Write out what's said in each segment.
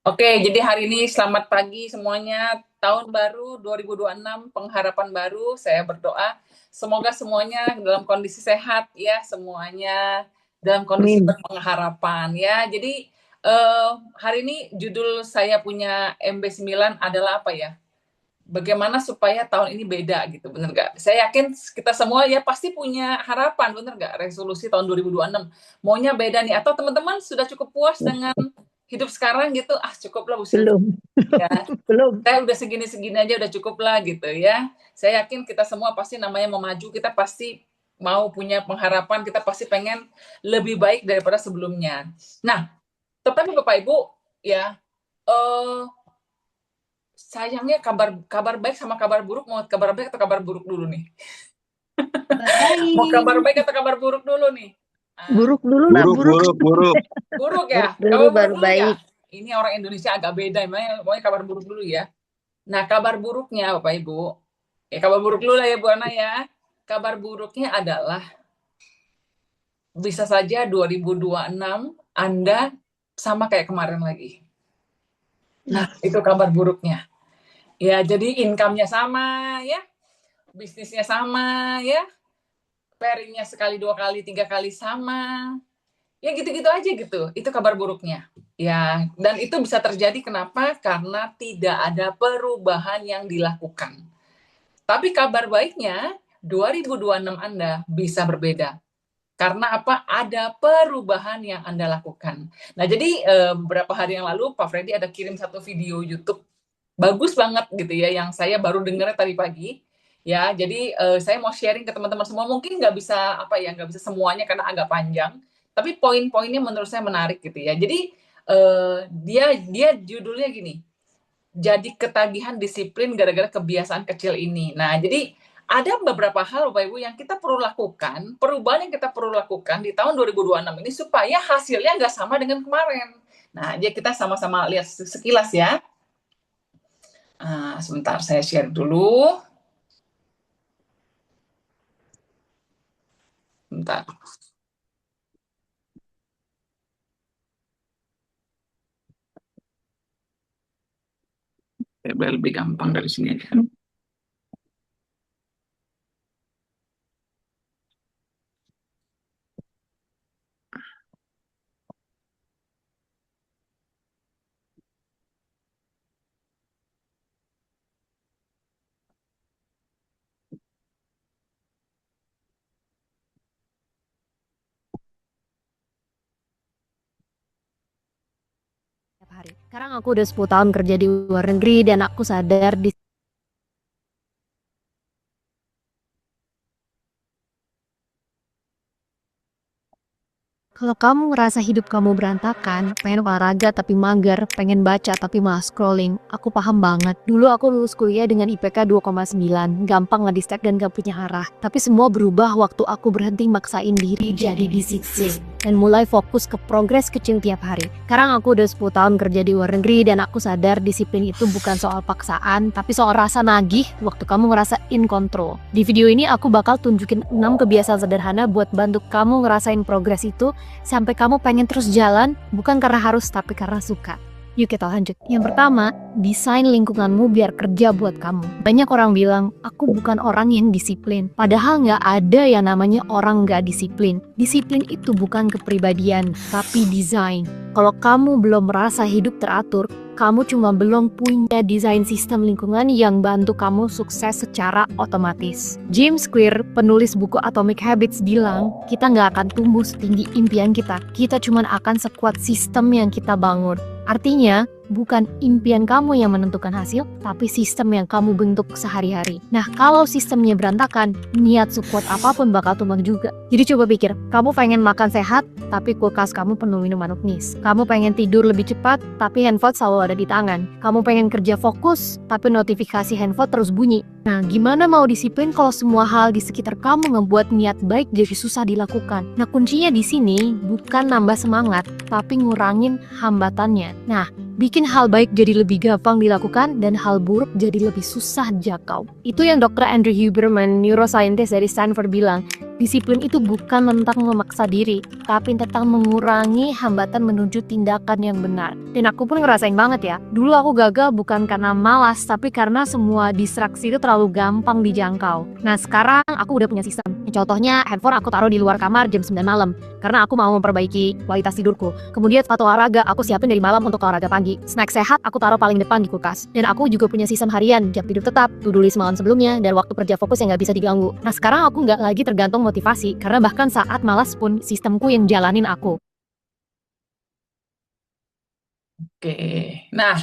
Oke, jadi hari ini selamat pagi semuanya. Tahun baru 2026, pengharapan baru. Saya berdoa semoga semuanya dalam kondisi sehat ya, semuanya dalam kondisi Amin. berpengharapan ya. Jadi hari ini judul saya punya MB9 adalah apa ya? Bagaimana supaya tahun ini beda gitu, bener nggak? Saya yakin kita semua ya pasti punya harapan, bener nggak? Resolusi tahun 2026, maunya beda nih. Atau teman-teman sudah cukup puas dengan hidup sekarang gitu, ah cukuplah Bu Sylvia Belum, ya. belum. Saya udah segini-segini aja udah cukup lah gitu ya. Saya yakin kita semua pasti namanya mau maju, kita pasti mau punya pengharapan, kita pasti pengen lebih baik daripada sebelumnya. Nah, tetapi Bapak Ibu ya, eh sayangnya kabar kabar baik sama kabar buruk, mau kabar baik atau kabar buruk dulu nih? Mau kabar Baik. baik atau kabar buruk dulu nih? Ah, Buruk dulu lah, Buruk, buruk. buruk, buruk. buruk Buruk ya? dulu Kabar buruk baru dulu ya? baik. Ini orang Indonesia agak beda, emangnya kabar buruk dulu ya. Nah, kabar buruknya Bapak Ibu, ya kabar buruk dulu lah ya Bu Ana ya. Kabar buruknya adalah bisa saja 2026 Anda sama kayak kemarin lagi. Nah, itu kabar buruknya. Ya, jadi income-nya sama ya, bisnisnya sama ya, pairing-nya sekali, dua kali, tiga kali sama. Ya gitu-gitu aja gitu. Itu kabar buruknya. Ya, dan itu bisa terjadi kenapa? Karena tidak ada perubahan yang dilakukan. Tapi kabar baiknya, 2026 Anda bisa berbeda. Karena apa? Ada perubahan yang Anda lakukan. Nah, jadi beberapa hari yang lalu Pak Freddy ada kirim satu video YouTube bagus banget gitu ya, yang saya baru dengar tadi pagi. Ya, jadi saya mau sharing ke teman-teman semua. Mungkin nggak bisa apa ya, nggak bisa semuanya karena agak panjang. Tapi poin-poinnya menurut saya menarik gitu ya. Jadi dia dia judulnya gini, jadi ketagihan disiplin gara-gara kebiasaan kecil ini. Nah, jadi ada beberapa hal Bapak Ibu yang kita perlu lakukan, perubahan yang kita perlu lakukan di tahun 2026 ini supaya hasilnya nggak sama dengan kemarin. Nah, jadi kita sama-sama lihat sekilas ya. Sebentar saya share dulu. Bentar. Biar lebih gampang dari sini aja. Tiap hari. Sekarang aku udah 10 tahun kerja di luar negeri dan aku sadar di kalau kamu ngerasa hidup kamu berantakan, pengen olahraga tapi mager, pengen baca tapi malah scrolling, aku paham banget. Dulu aku lulus kuliah dengan IPK 2,9, gampang ngedistract dan gak punya arah. Tapi semua berubah waktu aku berhenti maksain diri jadi disiplin dan mulai fokus ke progres kecil tiap hari. Sekarang aku udah 10 tahun kerja di luar negeri dan aku sadar disiplin itu bukan soal paksaan, tapi soal rasa nagih waktu kamu ngerasa in control. Di video ini aku bakal tunjukin 6 kebiasaan sederhana buat bantu kamu ngerasain progres itu sampai kamu pengen terus jalan, bukan karena harus tapi karena suka. Yuk kita lanjut. Yang pertama, desain lingkunganmu biar kerja buat kamu. Banyak orang bilang, aku bukan orang yang disiplin. Padahal nggak ada yang namanya orang nggak disiplin. Disiplin itu bukan kepribadian, tapi desain. Kalau kamu belum merasa hidup teratur, kamu cuma belum punya desain sistem lingkungan yang bantu kamu sukses secara otomatis. James Clear, penulis buku Atomic Habits bilang, kita nggak akan tumbuh setinggi impian kita cuma akan sekuat sistem yang kita bangun. Artinya, bukan impian kamu yang menentukan hasil, tapi sistem yang kamu bentuk sehari-hari. Nah, kalau sistemnya berantakan, niat sekuat apapun bakal tumbang juga. Jadi coba pikir, kamu pengen makan sehat, tapi kulkas kamu penuh minuman manis. Kamu pengen tidur lebih cepat, tapi handphone selalu ada di tangan. Kamu pengen kerja fokus, tapi notifikasi handphone terus bunyi. Nah, gimana mau disiplin kalau semua hal di sekitar kamu ngebuat niat baik jadi susah dilakukan? Nah, kuncinya di sini bukan nambah semangat, tapi ngurangin hambatannya. Nah, bikin hal baik jadi lebih gampang dilakukan dan hal buruk jadi lebih susah dijangkau. Itu yang Dr. Andrew Huberman, neuroscientist dari Stanford bilang, Disiplin itu bukan tentang memaksa diri, tapi tentang mengurangi hambatan menuju tindakan yang benar. Dan aku pun ngerasain banget ya, dulu aku gagal bukan karena malas, tapi karena semua distraksi itu terlalu gampang dijangkau. Nah sekarang aku udah punya sistem. Contohnya handphone aku taruh di luar kamar jam 9 malam, karena aku mau memperbaiki kualitas tidurku. Kemudian sepatu olahraga aku siapin dari malam untuk olahraga pagi. Snack sehat aku taruh paling depan di kulkas. Dan aku juga punya sistem harian, jam tidur tetap, to-do list malam sebelumnya, dan waktu kerja fokus yang nggak bisa diganggu. Nah sekarang aku nggak lagi tergantung motivasi, karena bahkan saat malas pun sistemku yang jalanin aku. Oke. Nah,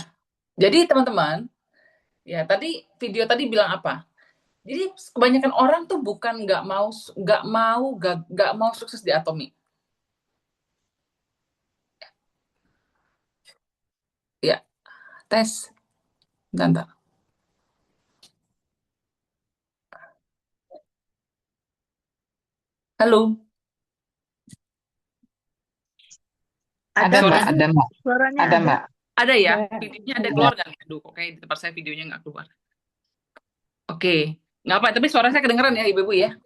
jadi teman-teman, ya tadi video tadi bilang apa? Jadi kebanyakan orang tuh bukan nggak mau sukses di Atomi. Ya, tes. Bentar. Halo. Ada Suara Mbak, saya ada Mbak, Suaranya ada Mbak. ada ya? Ada. Videonya ada Ada. keluar nggak nih? Aduh, kok kayak di tempat saya videonya nggak keluar. Oke. Nggak apa, tapi suara saya kedengeran ya, Ibu-Ibu ya?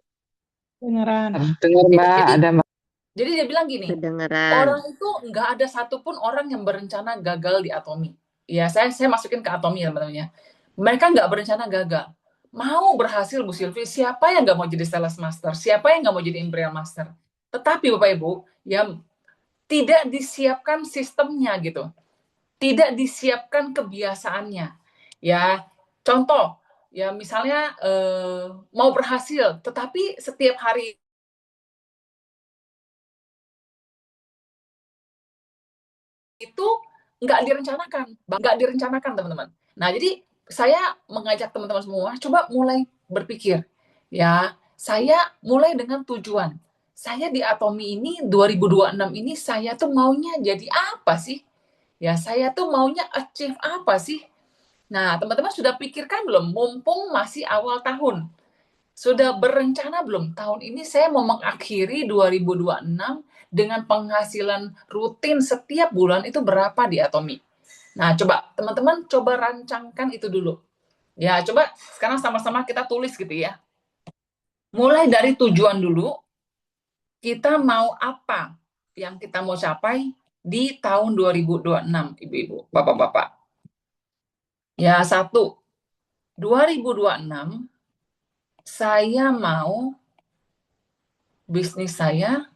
Beneran. Dengar Mbak, Jadi, ada Mbak. jadi dia bilang gini, Kedengeran. orang itu nggak ada satupun orang yang berencana gagal di Atomi. Ya, saya masukin ke Atomi ya, teman-teman. Mereka nggak berencana gagal. Mau berhasil, Bu Sylvie, siapa yang nggak mau jadi sales master? Siapa yang nggak mau jadi imperial master? Tetapi Bapak Ibu, yang tidak disiapkan sistemnya gitu. Tidak disiapkan kebiasaannya. Ya, contoh, ya misalnya mau berhasil, tetapi setiap hari itu nggak direncanakan teman-teman. Nah jadi saya mengajak teman-teman semua coba mulai berpikir, ya saya mulai dengan tujuan. Saya di Atomi ini 2026 ini saya tuh maunya jadi apa sih? Ya saya tuh maunya achieve apa sih? Nah teman-teman sudah pikirkan belum? Mumpung masih awal tahun, sudah berencana belum? Tahun ini saya mau mengakhiri 2026 dengan penghasilan rutin setiap bulan itu berapa di Atomi? Nah, coba teman-teman coba rancangkan itu dulu. Ya, coba sekarang sama-sama kita tulis gitu ya. Mulai dari tujuan dulu, kita mau apa yang kita mau capai di tahun 2026, Ibu-ibu, Bapak-bapak. Ya, 2026 saya mau bisnis saya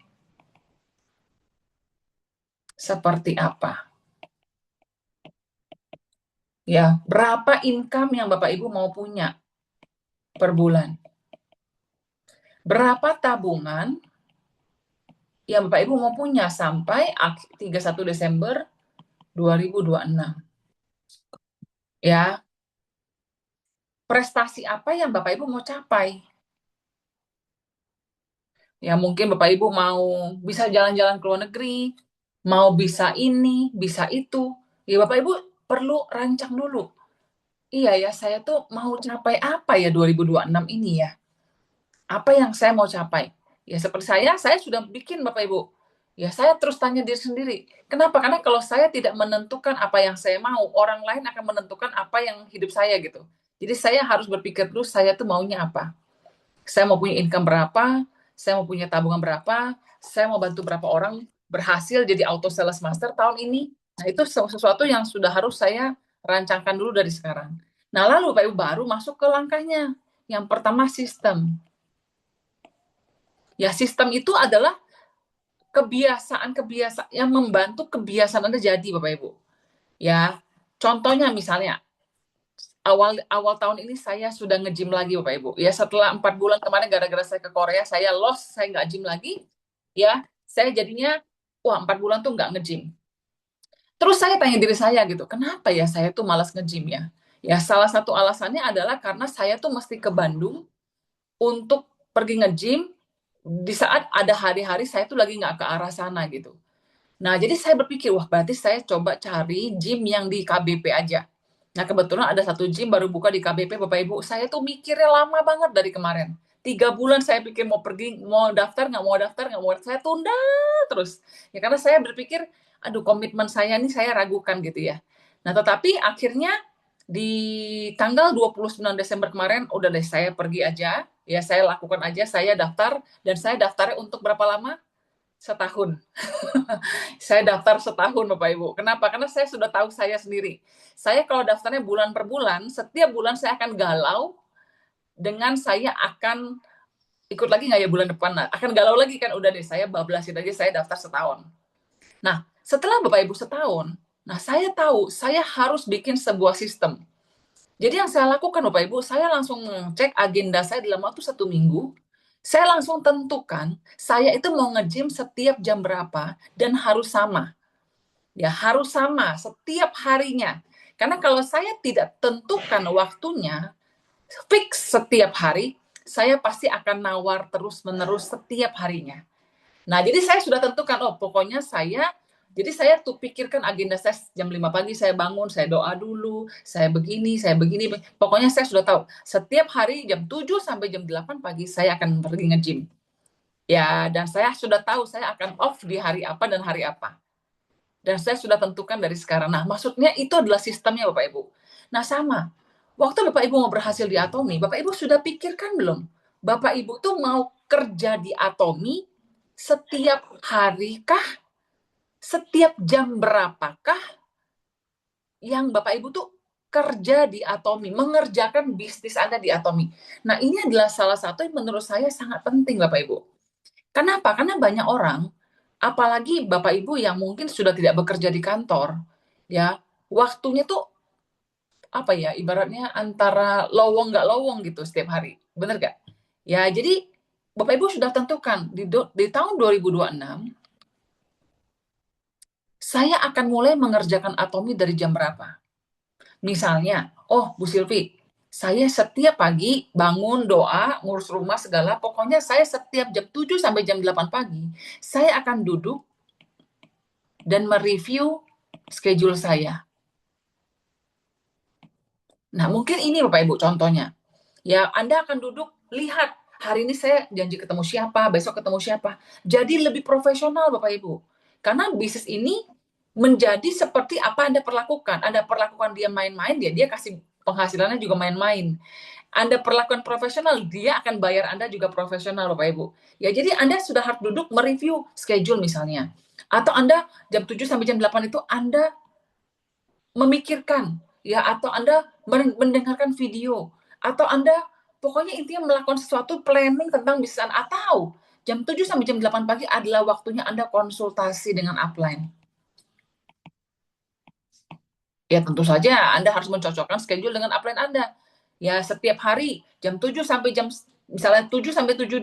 seperti apa? Ya, berapa income yang Bapak Ibu mau punya per bulan? Berapa tabungan yang Bapak Ibu mau punya sampai 31 Desember 2026? Ya. Prestasi apa yang Bapak Ibu mau capai? Ya, mungkin Bapak Ibu mau bisa jalan-jalan ke luar negeri, mau bisa ini, bisa itu. Ya, Bapak Ibu perlu rancang dulu. Iya ya, saya tuh mau capai apa ya 2026 ini ya? Apa yang saya mau capai? Ya seperti saya sudah bikin Bapak Ibu. Ya saya terus tanya diri sendiri. Kenapa? Karena kalau saya tidak menentukan apa yang saya mau, orang lain akan menentukan apa yang hidup saya gitu. Jadi saya harus berpikir dulu saya tuh maunya apa. Saya mau punya income berapa, saya mau punya tabungan berapa, saya mau bantu berapa orang berhasil jadi auto sales master tahun ini. Nah, itu sesuatu yang sudah harus saya rancangkan dulu dari sekarang. Nah, lalu Pak Ibu baru masuk ke langkahnya. Yang pertama sistem. Ya, sistem itu adalah kebiasaan-kebiasaan yang membantu kebiasaan Anda jadi, Bapak Ibu. Ya, contohnya misalnya awal tahun ini saya sudah nge-gym lagi Bapak Ibu. Ya setelah 4 bulan kemarin gara-gara saya ke Korea, saya lost, saya nggak gym lagi. Ya, saya jadinya wah 4 bulan tuh nggak nge-gym. Terus saya tanya diri saya gitu, kenapa ya saya tuh malas nge-gym ya? Ya salah satu alasannya adalah karena saya tuh mesti ke Bandung untuk pergi nge-gym di saat ada hari-hari saya tuh lagi nggak ke arah sana gitu. Nah, jadi saya berpikir, wah berarti saya coba cari gym yang di KBP aja. Nah, kebetulan ada satu gym baru buka di KBP, Bapak Ibu. Saya tuh mikirnya lama banget dari kemarin. 3 bulan saya pikir mau pergi, mau daftar, nggak mau daftar, nggak mau daftar. Saya tunda terus. Ya karena saya berpikir, aduh komitmen saya ini saya ragukan gitu ya. Nah, tetapi akhirnya di tanggal 29 Desember kemarin, udah deh saya pergi aja. Ya saya lakukan aja, saya daftar, dan saya daftarnya untuk berapa lama? Setahun. Saya daftar setahun Bapak Ibu. Kenapa? Karena saya sudah tahu saya sendiri. Saya kalau daftarnya bulan per bulan, setiap bulan saya akan galau dengan saya akan ikut lagi nggak ya bulan depan. Nah, akan galau lagi kan, udah deh saya bablasin aja, saya daftar setahun. Nah, setelah Bapak Ibu setahun, nah saya tahu saya harus bikin sebuah sistem. Jadi yang saya lakukan Bapak Ibu, saya langsung cek agenda saya dalam waktu 1 minggu. Saya langsung tentukan saya itu mau nge-gym setiap jam berapa dan harus sama. Ya, harus sama setiap harinya. Karena kalau saya tidak tentukan waktunya, fix setiap hari, saya pasti akan nawar terus-menerus setiap harinya. Nah, jadi saya sudah tentukan, oh pokoknya jadi saya tuh pikirkan agenda saya jam 5 pagi saya bangun, saya doa dulu, saya begini, pokoknya saya sudah tahu, setiap hari jam 7 sampai jam 8 pagi saya akan pergi nge-gym. Ya, dan saya sudah tahu saya akan off di hari apa dan hari apa. Dan saya sudah tentukan dari sekarang. Nah, maksudnya itu adalah sistemnya Bapak Ibu. Nah, sama. Waktu Bapak Ibu mau berhasil di Atomi, Bapak Ibu sudah pikirkan belum? Bapak Ibu tuh mau kerja di Atomi setiap hari kah? Setiap jam berapakah yang Bapak Ibu tuh kerja di Atomi, mengerjakan bisnis Anda di Atomi. Nah, ini adalah salah satu yang menurut saya sangat penting Bapak Ibu. Kenapa? Karena banyak orang, apalagi Bapak Ibu yang mungkin sudah tidak bekerja di kantor, ya, waktunya tuh apa ya, ibaratnya antara lowong nggak lowong gitu setiap hari. Bener nggak? Ya, jadi Bapak Ibu sudah tentukan di tahun 2026 saya akan mulai mengerjakan Atomi dari jam berapa. Misalnya, oh Bu Silvi, saya setiap pagi bangun doa, ngurus rumah segala, pokoknya saya setiap jam 7 sampai jam 8 pagi, saya akan duduk dan mereview schedule saya. Nah, mungkin ini Bapak Ibu contohnya. Ya, Anda akan duduk, lihat, hari ini saya janji ketemu siapa, besok ketemu siapa. Jadi lebih profesional Bapak Ibu. Karena bisnis ini menjadi seperti apa Anda perlakukan. Anda perlakukan dia main-main, dia kasih penghasilannya juga main-main. Anda perlakukan profesional, dia akan bayar Anda juga profesional Bapak Ibu. Ya, jadi Anda sudah harus duduk mereview schedule misalnya. Atau Anda jam 7 sampai jam 8 itu Anda memikirkan, ya, atau Anda mendengarkan video, atau Anda pokoknya intinya melakukan sesuatu planning tentang bisnis Anda, atau jam 7 sampai jam 8 pagi adalah waktunya Anda konsultasi dengan upline. Ya tentu saja Anda harus mencocokkan schedule dengan upline Anda. Ya setiap hari jam 7 sampai misalnya 7 sampai 7.20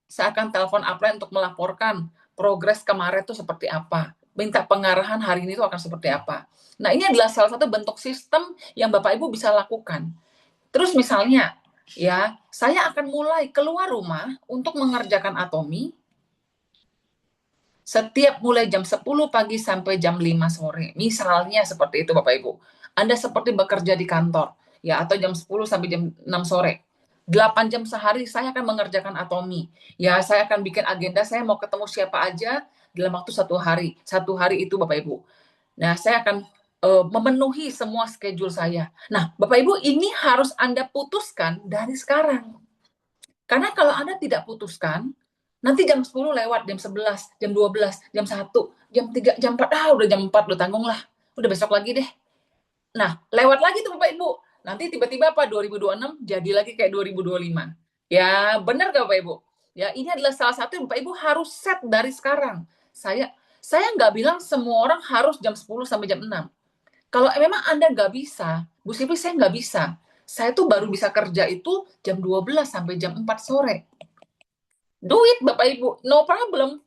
saya akan telepon upline untuk melaporkan progres kemarin itu seperti apa. Minta pengarahan hari ini itu akan seperti apa. Nah, ini adalah salah satu bentuk sistem yang Bapak Ibu bisa lakukan. Terus misalnya, ya, saya akan mulai keluar rumah untuk mengerjakan Atomi setiap mulai jam 10 pagi sampai jam 5 sore. Misalnya seperti itu Bapak Ibu. Anda seperti bekerja di kantor, ya, atau jam 10 sampai jam 6 sore. 8 jam sehari saya akan mengerjakan Atomi. Ya, saya akan bikin agenda, saya mau ketemu siapa aja dalam waktu 1 hari. 1 hari itu Bapak Ibu. Nah, saya akan memenuhi semua schedule saya. Nah, Bapak Ibu, ini harus Anda putuskan dari sekarang. Karena kalau Anda tidak putuskan, nanti jam 10 lewat, jam 11, jam 12, jam 1, jam 3, jam 4, udah jam 4, udah tanggung lah. Udah besok lagi deh. Nah, lewat lagi tuh Bapak Ibu. Nanti tiba-tiba apa, 2026 jadi lagi kayak 2025. Ya, benar gak Bapak Ibu? Ya, ini adalah salah satu yang Bapak Ibu harus set dari sekarang. Saya nggak bilang semua orang harus jam 10 sampai jam 6. Kalau memang Anda nggak bisa, Bu Silvi saya nggak bisa. Saya tuh baru bisa kerja itu jam 12 sampai jam 4 sore. Do it Bapak Ibu, no problem.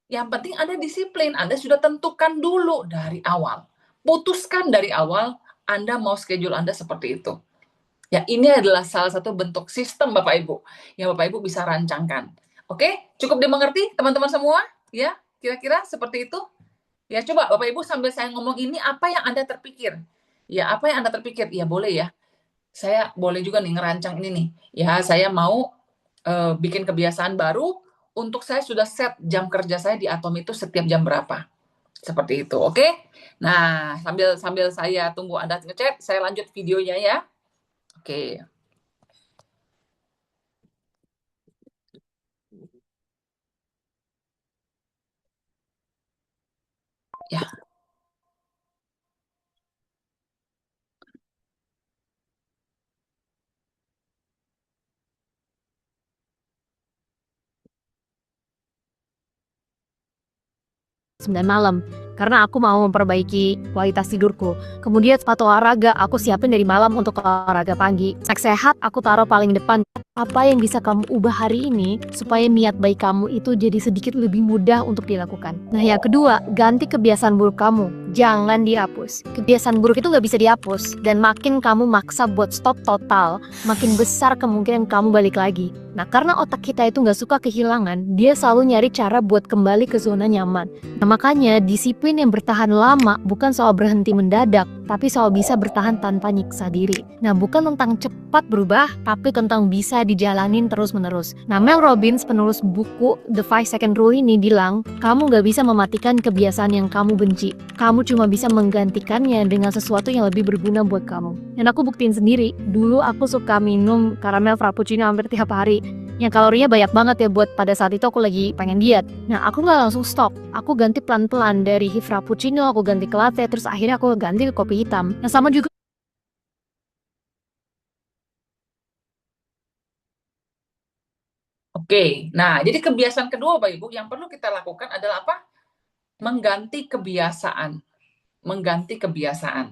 Yang penting Anda disiplin, Anda sudah tentukan dulu dari awal. Putuskan dari awal Anda mau schedule Anda seperti itu. Ya, ini adalah salah satu bentuk sistem Bapak Ibu yang Bapak Ibu bisa rancangkan. Oke, cukup dimengerti teman-teman semua? Ya, kira-kira seperti itu? Ya, coba Bapak Ibu sambil saya ngomong ini, apa yang Anda terpikir? Ya, apa yang Anda terpikir? Ya, boleh ya. Saya boleh juga nih ngerancang ini nih. Ya, saya mau bikin kebiasaan baru untuk saya sudah set jam kerja saya di Atom itu setiap jam berapa. Seperti itu, oke? Nah, sambil saya tunggu Anda ngechat, saya lanjut videonya ya. Oke. Ya, Sembilan malam karena aku mau memperbaiki kualitas tidurku. Kemudian sepatu olahraga aku siapin dari malam untuk olahraga pagi. Snack sehat aku taruh paling depan. Apa yang bisa kamu ubah hari ini supaya niat baik kamu itu jadi sedikit lebih mudah untuk dilakukan. Nah, yang kedua, ganti kebiasaan buruk kamu. Jangan dihapus. Kebiasaan buruk itu nggak bisa dihapus. Dan makin kamu maksa buat stop total, makin besar kemungkinan kamu balik lagi. Nah, karena otak kita itu nggak suka kehilangan, dia selalu nyari cara buat kembali ke zona nyaman. Nah, makanya disiplin yang bertahan lama bukan soal berhenti mendadak, tapi soal bisa bertahan tanpa nyiksa diri. Nah, bukan tentang cepat berubah, tapi tentang bisa dijalanin terus-menerus. Nah, Mel Robbins, penulis buku The 5 Second Rule ini bilang, kamu gak bisa mematikan kebiasaan yang kamu benci. Kamu cuma bisa menggantikannya dengan sesuatu yang lebih berguna buat kamu. Dan aku buktiin sendiri, dulu aku suka minum caramel frappuccino hampir tiap hari. Yang kalorinya banyak banget ya buat pada saat itu aku lagi pengen diet. Nah, aku nggak langsung stop. Aku ganti pelan-pelan dari frappuccino, aku ganti ke latte, terus akhirnya aku ganti ke kopi hitam. Nah, sama juga. oke. Nah, jadi kebiasaan kedua Bapak Ibu yang perlu kita lakukan adalah apa? Mengganti kebiasaan. Mengganti kebiasaan.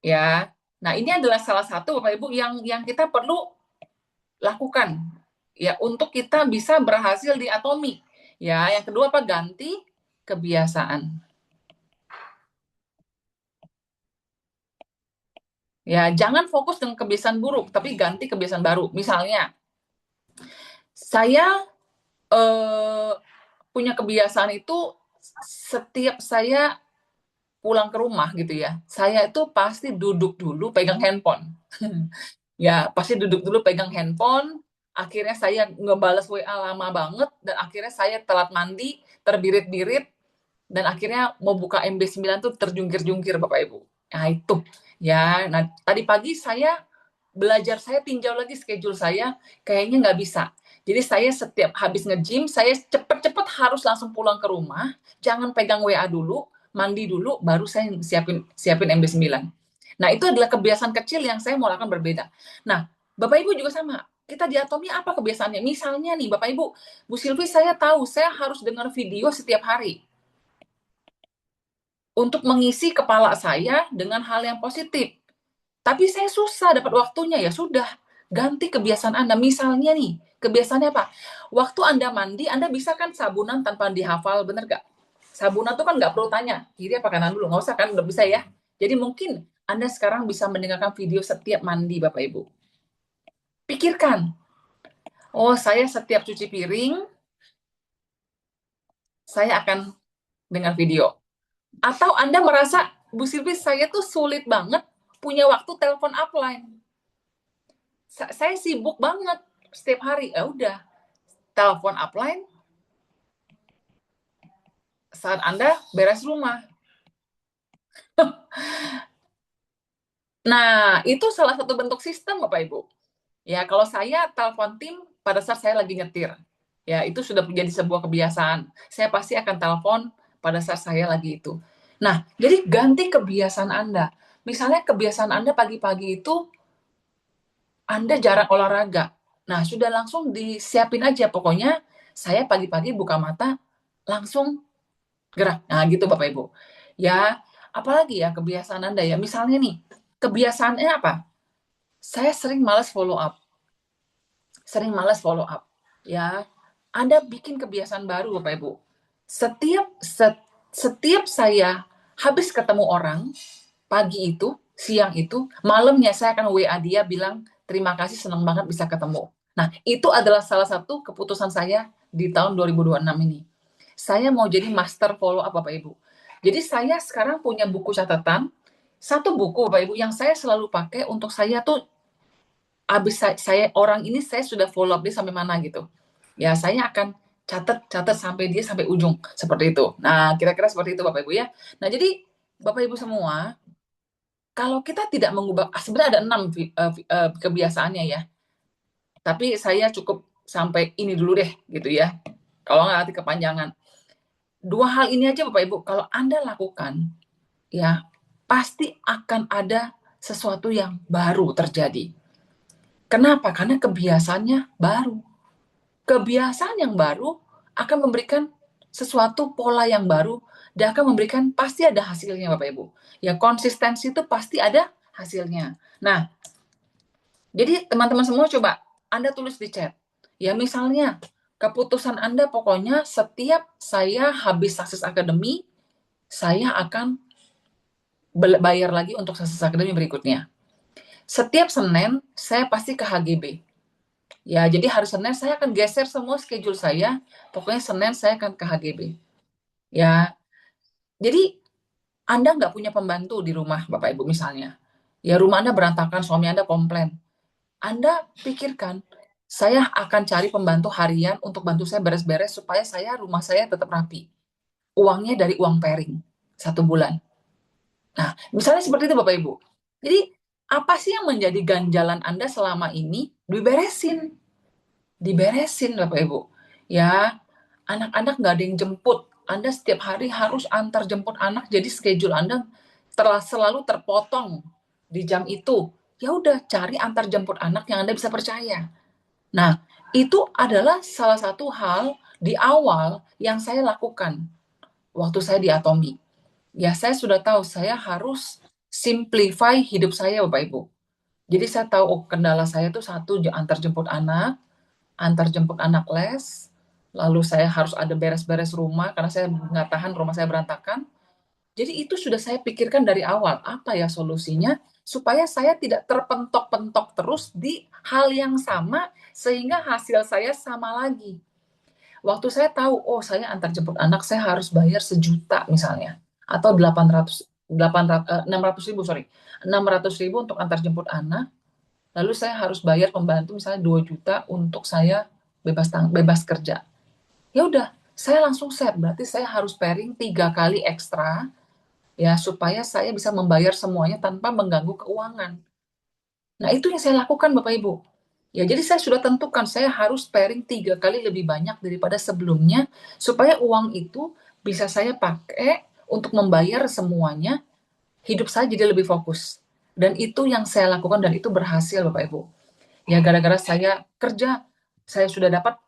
Ya. Nah, ini adalah salah satu Bapak Ibu yang kita perlu lakukan ya untuk kita bisa berhasil di atomi. Ya, yang kedua apa? Ganti kebiasaan. Ya, jangan fokus dengan kebiasaan buruk, tapi ganti kebiasaan baru. Misalnya, saya punya kebiasaan itu setiap saya pulang ke rumah gitu ya, saya itu pasti duduk dulu pegang handphone. Ya, pasti duduk dulu pegang handphone. Akhirnya saya ngebales WA lama banget dan akhirnya saya telat mandi, terbirit-birit dan akhirnya mau buka MB9 tuh terjungkir-jungkir Bapak Ibu. Nah, itu. Ya, nah tadi pagi saya belajar, saya tinjau lagi schedule saya, kayaknya nggak bisa. Jadi saya setiap habis nge-gym, saya cepet-cepet harus langsung pulang ke rumah, jangan pegang WA dulu, mandi dulu, baru saya siapin MB9. Nah, itu adalah kebiasaan kecil yang saya mau lakukan berbeda. Nah, Bapak Ibu juga sama. Kita di Atomi apa kebiasaannya? Misalnya nih, Bapak Ibu, Bu Silvi saya tahu saya harus dengar video setiap hari untuk mengisi kepala saya dengan hal yang positif. Tapi saya susah dapat waktunya, ya sudah, ganti kebiasaan Anda. Misalnya nih, kebiasaannya apa? Waktu Anda mandi, Anda bisa kan sabunan tanpa dihafal, bener gak? Sabunan tuh kan nggak perlu tanya, kiri apa kanan dulu, nggak usah kan, udah bisa ya. Jadi mungkin Anda sekarang bisa mendengarkan video setiap mandi, Bapak Ibu. Pikirkan, oh saya setiap cuci piring, saya akan dengar video. Atau Anda merasa, Bu Silvi, saya tuh sulit banget punya waktu telepon upline. Saya sibuk banget setiap hari. Ya udah, telepon upline saat Anda beres rumah. Nah, itu salah satu bentuk sistem, Bapak Ibu. Ya, kalau saya telepon tim pada saat saya lagi nyetir. Ya, itu sudah menjadi sebuah kebiasaan. Saya pasti akan telepon pada saat saya lagi itu. Nah, jadi ganti kebiasaan Anda. Misalnya kebiasaan Anda pagi-pagi itu Anda jarang olahraga. Nah, sudah langsung disiapin aja. Pokoknya saya pagi-pagi buka mata, langsung gerak. Nah, gitu Bapak Ibu. Ya, apalagi ya kebiasaan Anda ya. Misalnya nih, kebiasaannya apa? Saya sering malas follow up. Sering malas follow up. Ya, Anda bikin kebiasaan baru Bapak Ibu. Setiap saya habis ketemu orang, pagi itu, siang itu, malamnya saya akan WA dia bilang, terima kasih, senang banget bisa ketemu. Nah, itu adalah salah satu keputusan saya di tahun 2026 ini. Saya mau jadi master follow up Bapak Ibu. Jadi saya sekarang punya buku catatan, satu buku Bapak Ibu yang saya selalu pakai untuk saya tuh habis saya orang ini saya sudah follow up dia sampai mana gitu. Ya, saya akan catat sampai dia sampai ujung seperti itu. Nah, kira-kira seperti itu Bapak Ibu ya. Nah, jadi Bapak Ibu semua, kalau kita tidak mengubah, sebenarnya ada 6 kebiasaannya ya. Tapi saya cukup sampai ini dulu deh gitu ya. Kalau nggak nanti kepanjangan. Dua hal ini aja Bapak Ibu, kalau Anda lakukan, ya pasti akan ada sesuatu yang baru terjadi. Kenapa? Karena kebiasaannya baru. Kebiasaan yang baru akan memberikan sesuatu pola yang baru dan akan memberikan pasti ada hasilnya Bapak Ibu. Ya konsistensi itu pasti ada hasilnya. Nah, jadi teman-teman semua coba Anda tulis di chat. Ya misalnya keputusan Anda pokoknya setiap saya habis Success Academy, saya akan bayar lagi untuk Success Academy berikutnya. Setiap Senin saya pasti ke HGB. Ya, jadi hari Senin saya akan geser semua schedule saya. Pokoknya Senin saya akan ke HGB. Ya, jadi Anda nggak punya pembantu di rumah, Bapak Ibu misalnya. Ya, rumah Anda berantakan, suami Anda komplain. Anda pikirkan, saya akan cari pembantu harian untuk bantu saya beres-beres supaya rumah saya tetap rapi. Uangnya dari uang pairing, 1 bulan. Nah, misalnya seperti itu Bapak Ibu. Jadi, apa sih yang menjadi ganjalan Anda selama ini? Diberesin Bapak Ibu. Ya, anak-anak nggak ada yang jemput. Anda setiap hari harus antar jemput anak, jadi schedule Anda selalu terpotong di jam itu. Ya udah, cari antar jemput anak yang Anda bisa percaya. Nah, itu adalah salah satu hal di awal yang saya lakukan waktu saya di Atomi. Ya, saya sudah tahu saya harus simplify hidup saya, Bapak Ibu. Jadi saya tahu kendala saya itu satu, antar jemput anak les, lalu saya harus ada beres-beres rumah karena saya nggak tahan rumah saya berantakan. Jadi itu sudah saya pikirkan dari awal, apa ya solusinya supaya saya tidak terpentok-pentok terus di hal yang sama sehingga hasil saya sama lagi. Waktu saya tahu, oh saya antar jemput anak saya harus bayar 1 juta misalnya, atau 600 ribu, sorry, 600 ribu untuk antar jemput anak, lalu saya harus bayar pembantu misalnya 2 juta untuk saya bebas kerja. Ya udah, saya langsung set, berarti saya harus pairing 3 kali ekstra ya supaya saya bisa membayar semuanya tanpa mengganggu keuangan. Nah, itu yang saya lakukan Bapak Ibu. Ya, jadi saya sudah tentukan saya harus pairing 3 kali lebih banyak daripada sebelumnya supaya uang itu bisa saya pakai untuk membayar semuanya, hidup saya jadi lebih fokus. Dan itu yang saya lakukan dan itu berhasil Bapak Ibu. Ya, gara-gara saya kerja, saya sudah dapat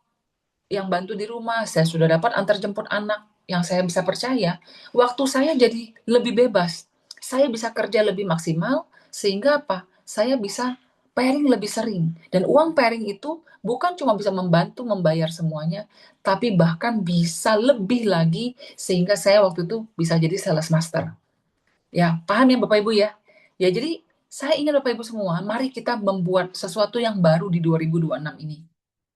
yang bantu di rumah, saya sudah dapat antar jemput anak yang saya bisa percaya, waktu saya jadi lebih bebas. Saya bisa kerja lebih maksimal, sehingga apa? Saya bisa pairing lebih sering. Dan uang pairing itu bukan cuma bisa membantu membayar semuanya, tapi bahkan bisa lebih lagi, sehingga saya waktu itu bisa jadi sales master. Ya, paham ya Bapak Ibu ya? Ya, jadi saya ingin Bapak Ibu semua, mari kita membuat sesuatu yang baru di 2026 ini.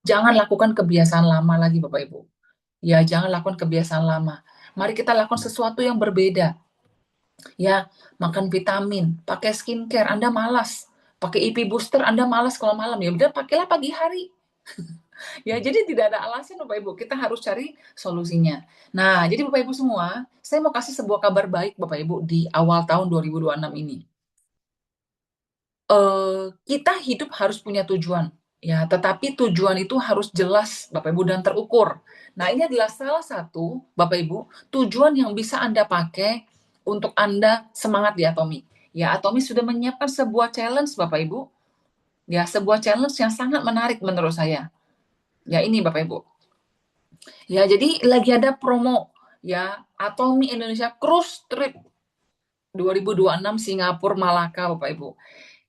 Jangan lakukan kebiasaan lama lagi Bapak Ibu. Ya, jangan lakukan kebiasaan lama. Mari kita lakukan sesuatu yang berbeda. Ya, makan vitamin, pakai skincare, Anda malas. Pakai IP booster, Anda malas kalau malam. Ya udah, pakailah pagi hari. Ya, jadi tidak ada alasan Bapak Ibu. Kita harus cari solusinya. Nah, jadi Bapak Ibu semua, saya mau kasih sebuah kabar baik Bapak Ibu di awal tahun 2026 ini. Kita hidup harus punya tujuan. Ya, tetapi tujuan itu harus jelas Bapak Ibu dan terukur. Nah, ini adalah salah satu Bapak Ibu tujuan yang bisa Anda pakai untuk Anda semangat di Atomi. Ya, Atomi sudah menyiapkan sebuah challenge Bapak Ibu. Ya, sebuah challenge yang sangat menarik menurut saya. Ya, ini Bapak Ibu. Ya, jadi lagi ada promo ya Atomi Indonesia Cruise Trip 2026 Singapura Malaka Bapak Ibu.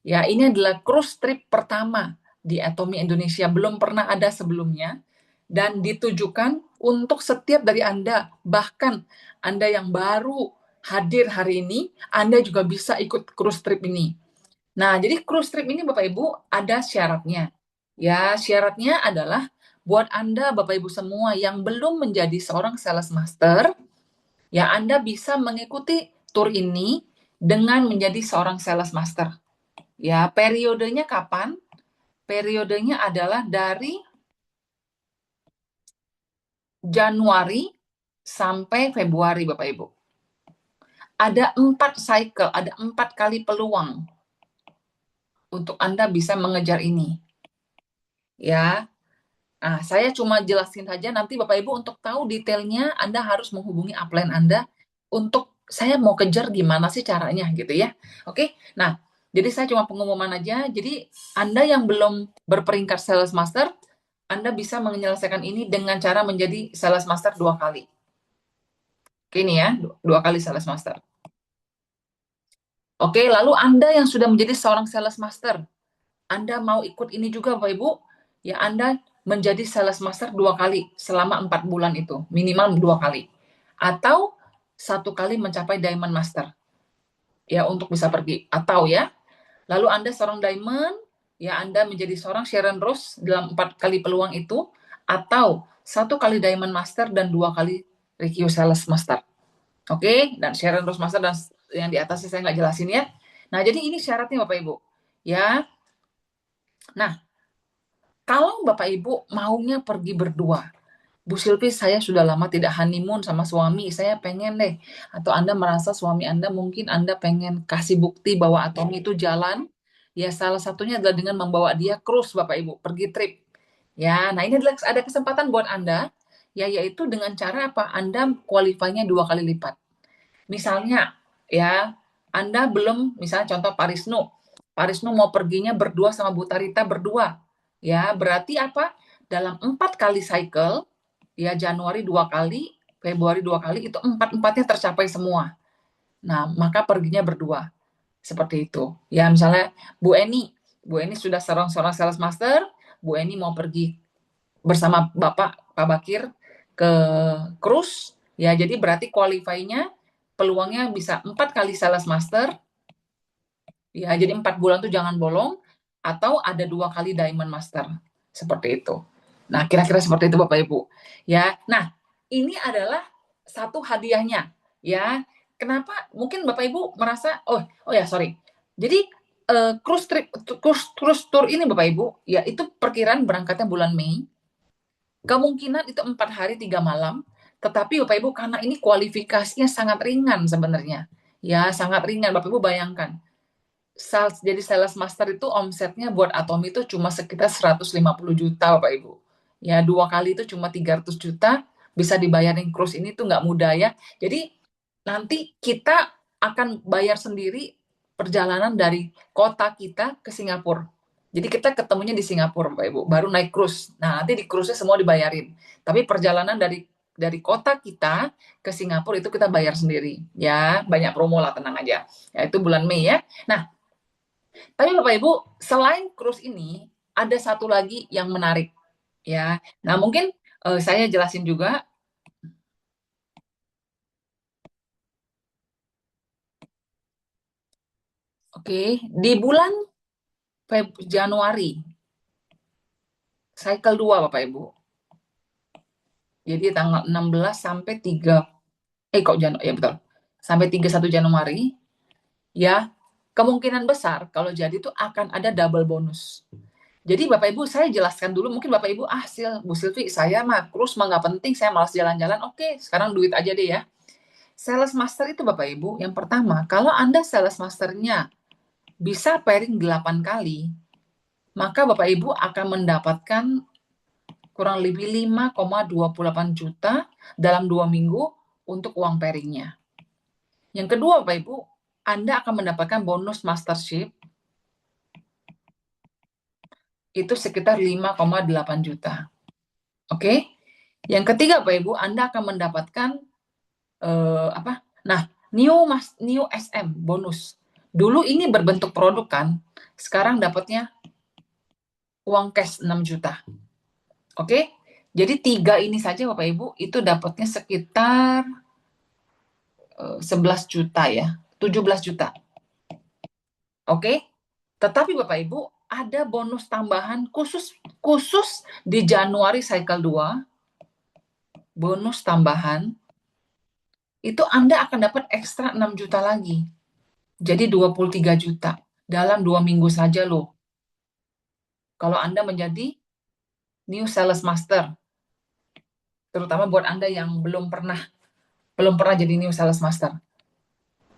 Ya, ini adalah cruise trip pertama di Atomi Indonesia, belum pernah ada sebelumnya, dan ditujukan untuk setiap dari Anda, bahkan Anda yang baru hadir hari ini, Anda juga bisa ikut cruise trip ini. Nah, jadi cruise trip ini Bapak Ibu ada syaratnya. Ya, syaratnya adalah buat Anda Bapak Ibu semua yang belum menjadi seorang sales master, ya Anda bisa mengikuti tour ini dengan menjadi seorang sales master. Ya, periodenya kapan? Periodenya adalah dari Januari sampai Februari, Bapak Ibu. Ada 4 cycle, ada 4 kali peluang untuk Anda bisa mengejar ini. Ya, Nah, saya cuma jelasin saja, nanti Bapak Ibu untuk tahu detailnya Anda harus menghubungi upline Anda untuk saya mau kejar gimana sih caranya gitu ya. Oke. Nah, jadi saya cuma pengumuman aja. Jadi Anda yang belum berperingkat sales master, Anda bisa menyelesaikan ini dengan cara menjadi sales master 2 kali. Oke, ini ya, 2 kali sales master. Oke, lalu Anda yang sudah menjadi seorang sales master, Anda mau ikut ini juga Bapak Ibu, ya Anda menjadi sales master 2 kali selama 4 bulan itu, minimal 2 kali. Atau 1 kali mencapai diamond master, ya untuk bisa pergi. Atau ya, lalu Anda seorang diamond, ya Anda menjadi seorang Sharon Rose dalam 4 kali peluang itu, atau 1 kali diamond master dan 2 kali Rikyu sales master. Oke, dan Sharon Rose master dan yang di atasnya saya nggak jelasin ya. Nah, jadi ini syaratnya Bapak Ibu. Ya, nah kalau Bapak Ibu maunya pergi berdua, Bu Silvi, saya sudah lama tidak honeymoon sama suami, saya pengen deh. Atau Anda merasa suami Anda mungkin Anda pengen kasih bukti bahwa Atomi itu jalan, ya salah satunya adalah dengan membawa dia cruise Bapak Ibu, pergi trip. Ya, nah ini adalah ada kesempatan buat Anda, ya yaitu dengan cara apa? Anda qualify-nya 2 kali lipat. Misalnya, ya Anda belum, misalnya contoh Pak Wisnu mau perginya berdua sama Bu Tarita berdua. Ya, berarti apa? Dalam 4 kali cycle, ya Januari 2 kali, Februari 2 kali, itu empat-empatnya tercapai semua. Nah, maka perginya berdua. Seperti itu. Ya, misalnya Bu Eni sudah seorang sales master, Bu Eni mau pergi bersama Bapak, Pak Bakir, ke cruise, ya jadi berarti qualify-nya, peluangnya bisa 4 kali sales master, ya jadi 4 bulan tuh jangan bolong, atau ada 2 kali diamond master, seperti itu. Nah, kira-kira seperti itu Bapak Ibu. Ya, nah ini adalah satu hadiahnya. Ya, kenapa? Mungkin Bapak Ibu merasa, oh ya sorry. Jadi cruise trip, cruise tour ini Bapak Ibu, ya itu perkiraan berangkatnya bulan Mei. Kemungkinan itu 4 hari 3 malam, tetapi Bapak Ibu karena ini kualifikasinya sangat ringan sebenarnya. Ya, sangat ringan. Bapak Ibu bayangkan, jadi sales master itu omsetnya buat Atomi itu cuma sekitar 150 juta Bapak Ibu. Ya 2 kali itu cuma 300 juta, bisa dibayarin cruise ini tuh nggak mudah ya. Jadi nanti kita akan bayar sendiri perjalanan dari kota kita ke Singapura. Jadi kita ketemunya di Singapura Bapak Ibu, baru naik cruise. Nah nanti di cruise-nya semua dibayarin. Tapi perjalanan dari kota kita ke Singapura itu kita bayar sendiri. Ya banyak promo lah, tenang aja. Ya itu bulan Mei ya. Nah, tapi Bapak Ibu, selain cruise ini, ada satu lagi yang menarik. Ya, nah mungkin saya jelasin juga. Oke, di bulan Januari, cycle 2 Bapak Ibu. Jadi tanggal 16 sampai 3, kok Januari, ya betul. Sampai 31 Januari, ya kemungkinan besar kalau jadi itu akan ada double bonus. Jadi Bapak Ibu, saya jelaskan dulu, mungkin Bapak Ibu, Bu Silvi, saya mah cruise mah nggak penting, saya malas jalan-jalan. Oke, sekarang duit aja deh ya. Sales master itu Bapak Ibu, yang pertama, kalau Anda sales masternya bisa pairing 8 kali, maka Bapak Ibu akan mendapatkan kurang lebih 5,28 juta dalam 2 minggu untuk uang pairingnya. Yang kedua Bapak Ibu, Anda akan mendapatkan bonus mastership itu sekitar 5,8 juta. Oke? Yang ketiga Bapak Ibu, Anda akan mendapatkan Nah, new SM bonus. Dulu ini berbentuk produk kan, sekarang dapatnya uang cash 6 juta. Oke? Jadi 3 ini saja Bapak Ibu itu dapatnya sekitar 11 juta ya, 17 juta. Oke? Tetapi Bapak Ibu ada bonus tambahan khusus di Januari cycle 2, bonus tambahan itu Anda akan dapat ekstra 6 juta lagi. Jadi 23 juta dalam 2 minggu saja loh. Kalau Anda menjadi new sales master, terutama buat Anda yang belum pernah jadi new sales master.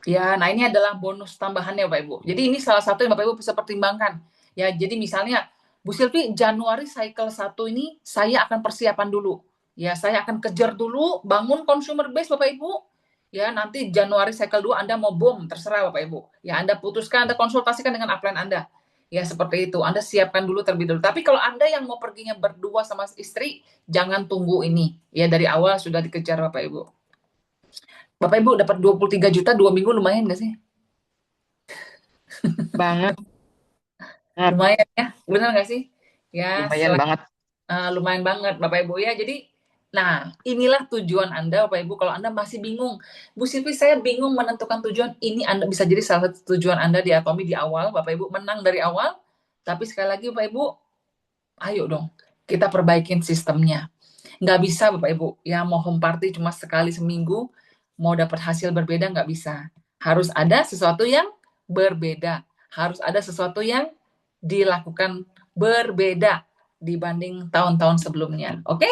Ya, nah ini adalah bonus tambahannya Bapak Ibu. Jadi ini salah satu yang Bapak Ibu bisa pertimbangkan. Ya, jadi misalnya Bu Silvi, Januari cycle 1 ini saya akan persiapan dulu. Ya, saya akan kejar dulu, bangun consumer base Bapak Ibu. Ya, nanti Januari cycle 2 Anda mau boom, terserah Bapak Ibu. Ya, Anda putuskan, Anda konsultasikan dengan upline Anda. Ya, seperti itu. Anda siapkan dulu terlebih dulu. Tapi kalau Anda yang mau perginya berdua sama istri, jangan tunggu ini. Ya, dari awal sudah dikejar Bapak Ibu. Bapak Ibu dapat 23 juta 2 minggu lumayan nggak sih? Banget. Lumayan ya, benar nggak sih? Ya, Lumayan banget. lumayan banget Bapak Ibu ya. Jadi, nah inilah tujuan Anda Bapak Ibu. Kalau Anda masih bingung, Bu Silvi saya bingung menentukan tujuan, ini Anda bisa jadi salah satu tujuan Anda di Atomi di awal, Bapak Ibu menang dari awal. Tapi sekali lagi Bapak Ibu, ayo dong kita perbaikin sistemnya. Nggak bisa Bapak Ibu, ya mau home party cuma sekali seminggu, mau dapat hasil berbeda nggak bisa. Harus ada sesuatu yang berbeda. Harus ada sesuatu yang dilakukan berbeda dibanding tahun-tahun sebelumnya. Oke?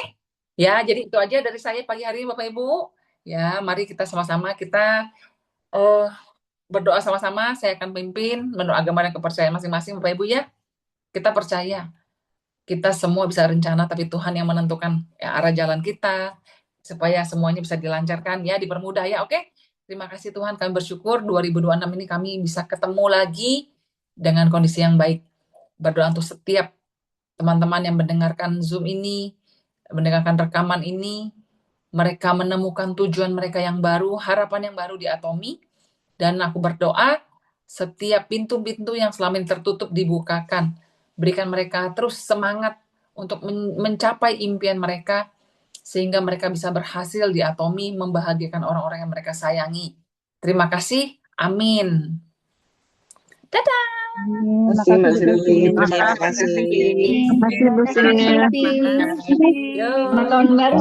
Ya, jadi itu aja dari saya pagi hari ini Bapak Ibu. Ya, mari kita sama-sama kita berdoa sama-sama. Saya akan pimpin menurut agama dan kepercayaan masing-masing Bapak Ibu ya. Kita percaya kita semua bisa rencana, tapi Tuhan yang menentukan ya, arah jalan kita supaya semuanya bisa dilancarkan ya, dipermudah ya. Oke? Terima kasih Tuhan, kami bersyukur 2026 ini kami bisa ketemu lagi dengan kondisi yang baik. Berdoa untuk setiap teman-teman yang mendengarkan Zoom ini, mendengarkan rekaman ini, mereka menemukan tujuan mereka yang baru, harapan yang baru di Atomi, dan aku berdoa setiap pintu-pintu yang selama ini tertutup dibukakan. Berikan mereka terus semangat untuk mencapai impian mereka, sehingga mereka bisa berhasil di Atomi, membahagiakan orang-orang yang mereka sayangi. Terima kasih. Amin. Dadah. Terima kasih Mbak Silvi. Terima kasih. Terima kasih Bu Silvi. Yo. Tahun baru